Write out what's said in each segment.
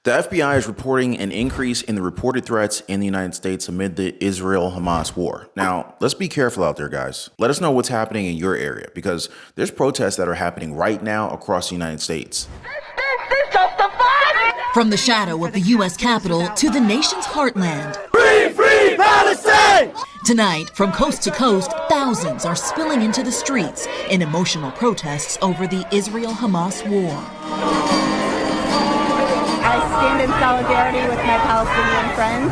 The FBI is reporting an increase in the reported threats in the United States amid the Israel-Hamas war. Now, let's be careful out there, guys. Let us know what's happening in your area, because there's protests that are happening right now across the United States. From the shadow of the U.S. Capitol to the nation's heartland. Free, free Palestine! Tonight, from coast to coast, thousands are spilling into the streets in emotional protests over the Israel-Hamas war. I stand in solidarity with my Palestinian friends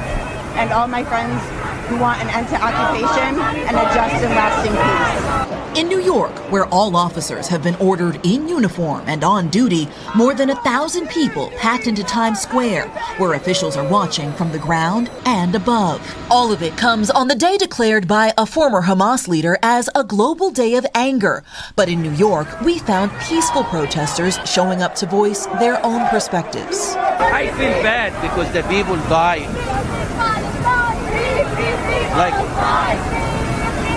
and all my friends who want an end to occupation and a just and lasting peace. In New York, where all officers have been ordered in uniform and on duty, more than 1,000 people packed into Times Square, where officials are watching from the ground and above. All of it comes on the day declared by a former Hamas leader as a global day of anger. But in New York, we found peaceful protesters showing up to voice their own perspectives. I feel bad because the people die. Like,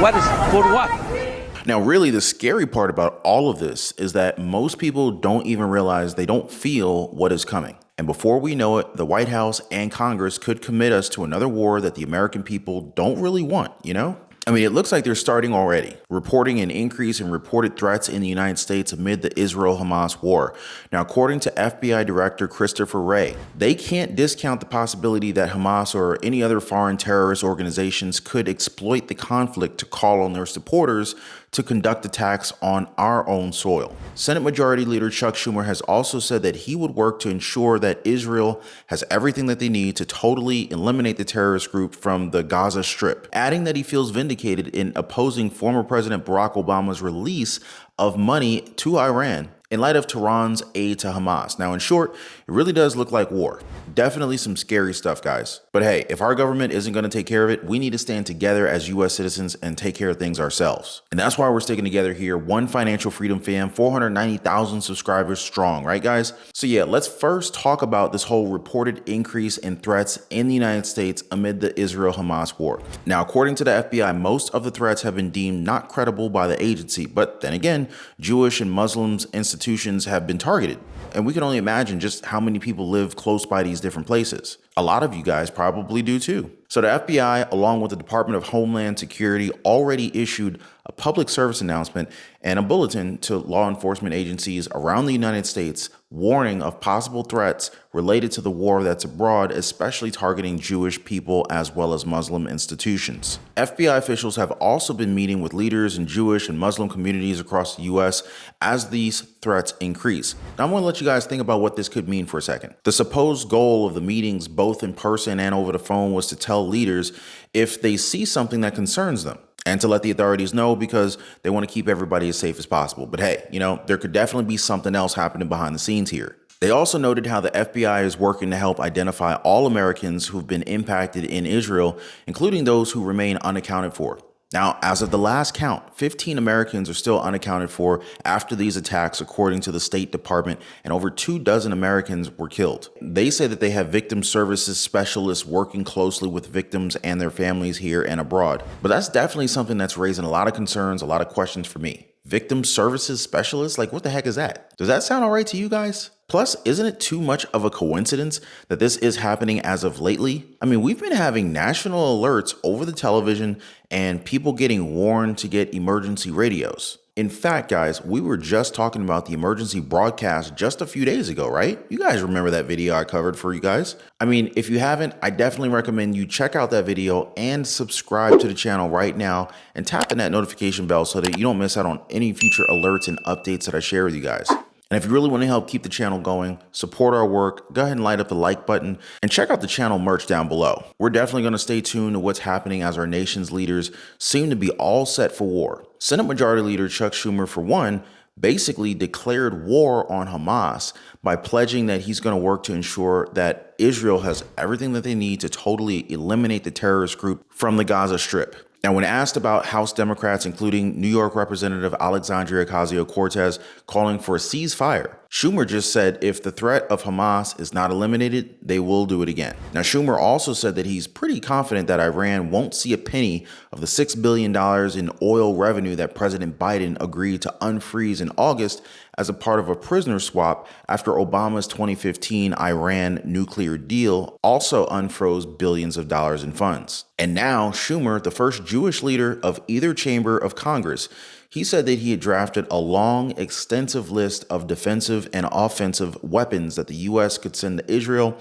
what is, for what? Now, really, the scary part about all of this is that most people don't even realize they don't feel what is coming. And before we know it, the White House and Congress could commit us to another war that the American people don't really want, you know? I mean, it looks like they're starting already, reporting an increase in reported threats in the United States amid the Israel-Hamas war. Now, according to FBI Director Christopher Wray, they can't discount the possibility that Hamas or any other foreign terrorist organizations could exploit the conflict to call on their supporters to conduct attacks on our own soil. Senate Majority Leader Chuck Schumer has also said that he would work to ensure that Israel has everything that they need to totally eliminate the terrorist group from the Gaza Strip, adding that he feels vindicated in opposing former President Barack Obama's release of money to Iran in light of Tehran's aid to Hamas. Now, in short, it really does look like war. Definitely some scary stuff, guys. But hey, if our government isn't going to take care of it, we need to stand together as U.S. citizens and take care of things ourselves. And that's why we're sticking together here. One Financial Freedom Fam, 490,000 subscribers strong, right, guys? So yeah, let's first talk about this whole reported increase in threats in the United States amid the Israel-Hamas war. Now, according to the FBI, most of the threats have been deemed not credible by the agency. But then again, Jewish and Muslims institutions have been targeted. And we can only imagine just how many people live close by these different places. A lot of you guys probably do too. So the FBI, along with the Department of Homeland Security, already issued a public service announcement and a bulletin to law enforcement agencies around the United States warning of possible threats related to the war that's abroad, especially targeting Jewish people as well as Muslim institutions. FBI officials have also been meeting with leaders in Jewish and Muslim communities across the U.S. as these threats increase. Now, I'm going to let you guys think about what this could mean for a second. The supposed goal of the meetings, both in person and over the phone, was to tell leaders if they see something that concerns them, and to let the authorities know because they want to keep everybody as safe as possible. But hey, you know, there could definitely be something else happening behind the scenes here. They also noted how the FBI is working to help identify all Americans who've been impacted in Israel, including those who remain unaccounted for. Now, as of the last count, 15 Americans are still unaccounted for after these attacks, according to the State Department, and over 24 Americans were killed. They say that they have victim services specialists working closely with victims and their families here and abroad. But that's definitely something that's raising a lot of concerns, a lot of questions for me. Victim services specialists? Like, what the heck is that? Does that sound all right to you guys? Plus, isn't it too much of a coincidence that this is happening as of lately? I mean, we've been having national alerts over the television and people getting warned to get emergency radios. In fact, guys, we were just talking about the emergency broadcast just a few days ago, right? You guys remember that video I covered for you guys? I mean, if you haven't, I definitely recommend you check out that video and subscribe to the channel right now and tap in that notification bell so that you don't miss out on any future alerts and updates that I share with you guys. And if you really want to help keep the channel going, support our work, go ahead and light up the like button and check out the channel merch down below. We're definitely going to stay tuned to what's happening as our nation's leaders seem to be all set for war. Senate Majority Leader Chuck Schumer, for one, basically declared war on Hamas by pledging that he's going to work to ensure that Israel has everything that they need to totally eliminate the terrorist group from the Gaza Strip. Now, when asked about House Democrats, including New York Representative Alexandria Ocasio-Cortez, calling for a ceasefire, Schumer just said if the threat of Hamas is not eliminated, they will do it again. Now, Schumer also said that he's pretty confident that Iran won't see a penny of the $6 billion in oil revenue that President Biden agreed to unfreeze in August as a part of a prisoner swap after Obama's 2015 Iran nuclear deal also unfroze billions of dollars in funds. And now, Schumer, the first Jewish leader of either chamber of Congress, he said that he had drafted a long, extensive list of defensive and offensive weapons that the U.S. could send to Israel.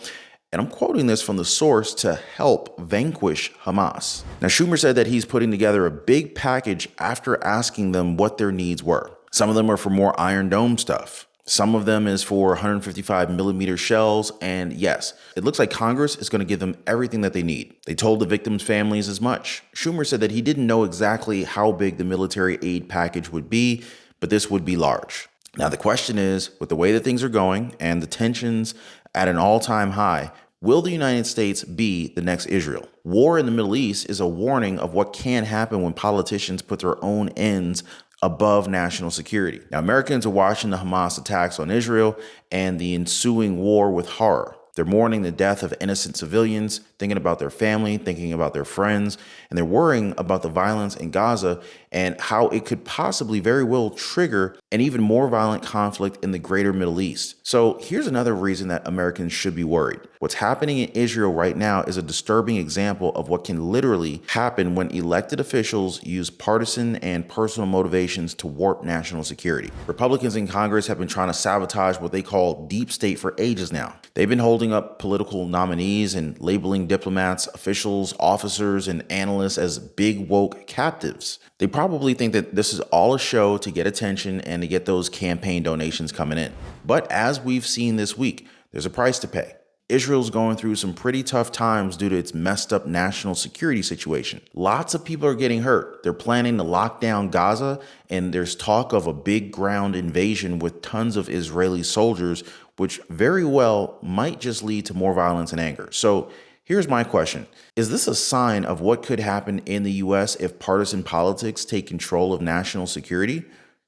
And I'm quoting this from the source to help vanquish Hamas. Now, Schumer said that he's putting together a big package after asking them what their needs were. Some of them are for more Iron Dome stuff. Some of them is for 155 millimeter shells. And yes, it looks like Congress is going to give them everything that they need. They told the victims' families as much. Schumer said that he didn't know exactly how big the military aid package would be, but this would be large. Now, the question is, with the way that things are going and the tensions at an all-time high, will the United States be the next Israel? War in the Middle East is a warning of what can happen when politicians put their own ends above national security. Now, Americans are watching the Hamas attacks on Israel and the ensuing war with horror. They're mourning the death of innocent civilians, thinking about their family, thinking about their friends, and they're worrying about the violence in Gaza and how it could possibly very well trigger an even more violent conflict in the greater Middle East. So here's another reason that Americans should be worried. What's happening in Israel right now is a disturbing example of what can literally happen when elected officials use partisan and personal motivations to warp national security. Republicans in Congress have been trying to sabotage what they call deep state for ages now. They've been holding up political nominees and labeling diplomats, officials, officers, and analysts as big woke captives. They probably think that this is all a show to get attention and to get those campaign donations coming in. But as we've seen this week, there's a price to pay. Israel's going through some pretty tough times due to its messed up national security situation. Lots of people are getting hurt. They're planning to lock down Gaza, and there's talk of a big ground invasion with tons of Israeli soldiers, which very well might just lead to more violence and anger. So here's my question. Is this a sign of what could happen in the U.S. if partisan politics take control of national security?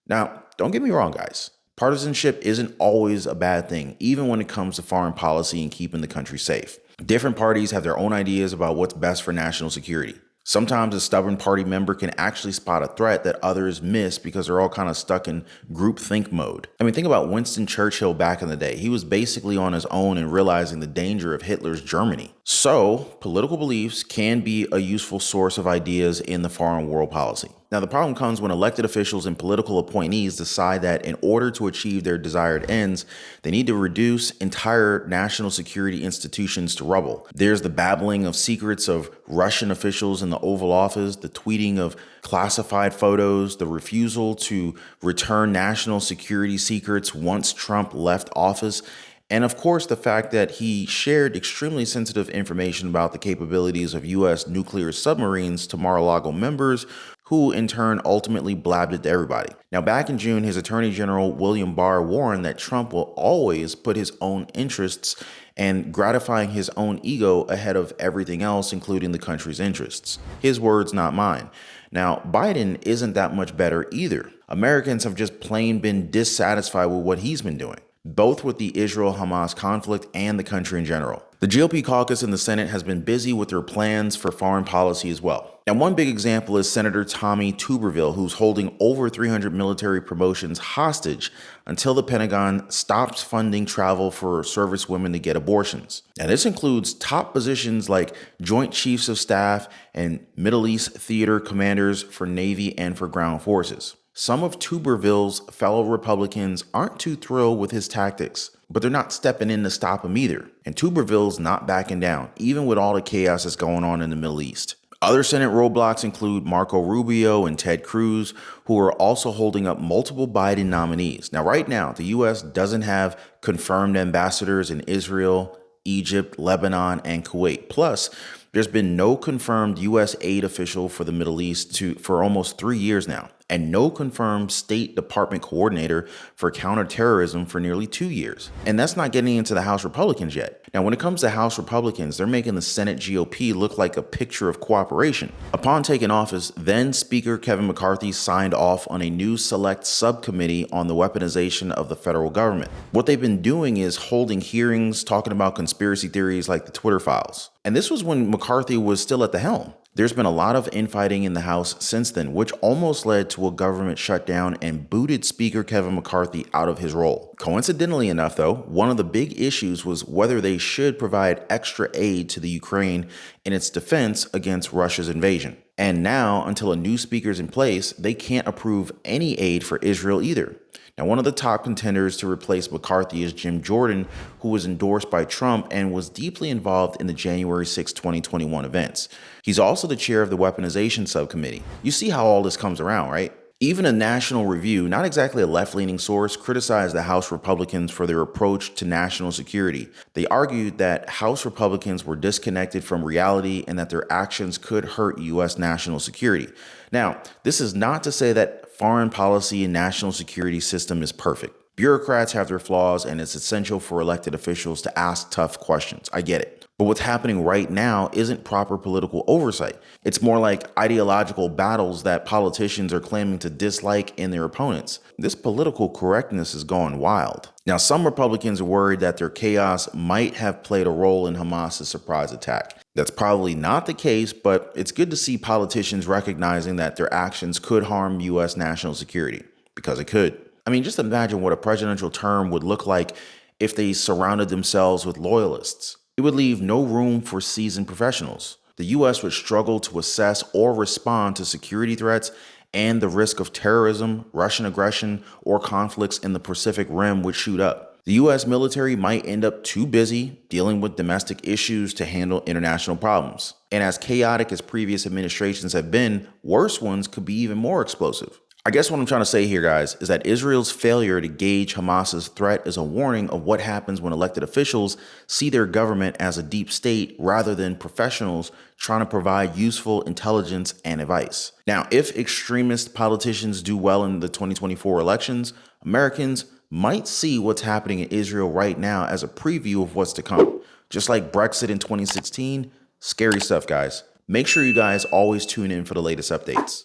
Now, don't get me wrong, guys. Partisanship isn't always a bad thing, even when it comes to foreign policy and keeping the country safe. Different parties have their own ideas about what's best for national security. Sometimes a stubborn party member can actually spot a threat that others miss because they're all kind of stuck in groupthink mode. I mean, think about Winston Churchill back in the day. He was basically on his own and realizing the danger of Hitler's Germany. So, political beliefs can be a useful source of ideas in the foreign world policy. Now, the problem comes when elected officials and political appointees decide that in order to achieve their desired ends, they need to reduce entire national security institutions to rubble. There's the babbling of secrets of Russian officials in the Oval Office, the tweeting of classified photos, the refusal to return national security secrets once Trump left office, and of course, the fact that he shared extremely sensitive information about the capabilities of U.S. nuclear submarines to Mar-a-Lago members, who in turn ultimately blabbed it to everybody. Now, back in June, his Attorney General William Barr warned that Trump will always put his own interests and gratifying his own ego ahead of everything else, including the country's interests. His words, not mine. Now, Biden isn't that much better either. Americans have just plain been dissatisfied with what he's been doing, both with the Israel-Hamas conflict and the country in general. The GOP caucus in the Senate has been busy with their plans for foreign policy as well. And one big example is Senator Tommy Tuberville, who's holding over 300 military promotions hostage until the Pentagon stops funding travel for service women to get abortions. Now, this includes top positions like Joint Chiefs of Staff and Middle East theater commanders for Navy and for ground forces. Some of Tuberville's fellow Republicans aren't too thrilled with his tactics, but they're not stepping in to stop him either. And Tuberville's not backing down, even with all the chaos that's going on in the Middle East. Other Senate roadblocks include Marco Rubio and Ted Cruz, who are also holding up multiple Biden nominees. Now, right now, the U.S. doesn't have confirmed ambassadors in Israel, Egypt, Lebanon, and Kuwait. Plus, there's been no confirmed U.S. aid official for the Middle East for almost 3 years now. and no confirmed State Department coordinator for counterterrorism for nearly 2 years. And that's not getting into the House Republicans yet. Now, when it comes to House Republicans, they're making the Senate GOP look like a picture of cooperation. Upon taking office, then Speaker Kevin McCarthy signed off on a new select subcommittee on the weaponization of the federal government. What they've been doing is holding hearings, talking about conspiracy theories like the Twitter files. And this was when McCarthy was still at the helm. There's been a lot of infighting in the House since then, which almost led to a government shutdown and booted Speaker Kevin McCarthy out of his role. Coincidentally enough, though, one of the big issues was whether they should provide extra aid to the Ukraine in its defense against Russia's invasion. And now, until a new speaker is in place, they can't approve any aid for Israel either. Now, one of the top contenders to replace McCarthy is Jim Jordan, who was endorsed by Trump and was deeply involved in the January 6, 2021 events. He's also the chair of the Weaponization Subcommittee. You see how all this comes around, right? Even a National Review, not exactly a left-leaning source, criticized the House Republicans for their approach to national security. They argued that House Republicans were disconnected from reality and that their actions could hurt U.S. national security. Now, this is not to say that foreign policy and national security system is perfect. Bureaucrats have their flaws, and it's essential for elected officials to ask tough questions. I get it. But what's happening right now isn't proper political oversight. It's more like ideological battles that politicians are claiming to dislike in their opponents. This political correctness is going wild. Now, some Republicans are worried that their chaos might have played a role in Hamas's surprise attack. That's probably not the case, but it's good to see politicians recognizing that their actions could harm U.S. national security, because it could. I mean, just imagine what a presidential term would look like if they surrounded themselves with loyalists. It would leave no room for seasoned professionals. The U.S. would struggle to assess or respond to security threats and the risk of terrorism, Russian aggression, or conflicts in the Pacific Rim would shoot up. The U.S. military might end up too busy dealing with domestic issues to handle international problems. And as chaotic as previous administrations have been, worse ones could be even more explosive. I guess what I'm trying to say here, guys, is that Israel's failure to gauge Hamas's threat is a warning of what happens when elected officials see their government as a deep state rather than professionals trying to provide useful intelligence and advice. Now, if extremist politicians do well in the 2024 elections, Americans might see what's happening in Israel right now as a preview of what's to come. Just like Brexit in 2016, scary stuff, guys. Make sure you guys always tune in for the latest updates.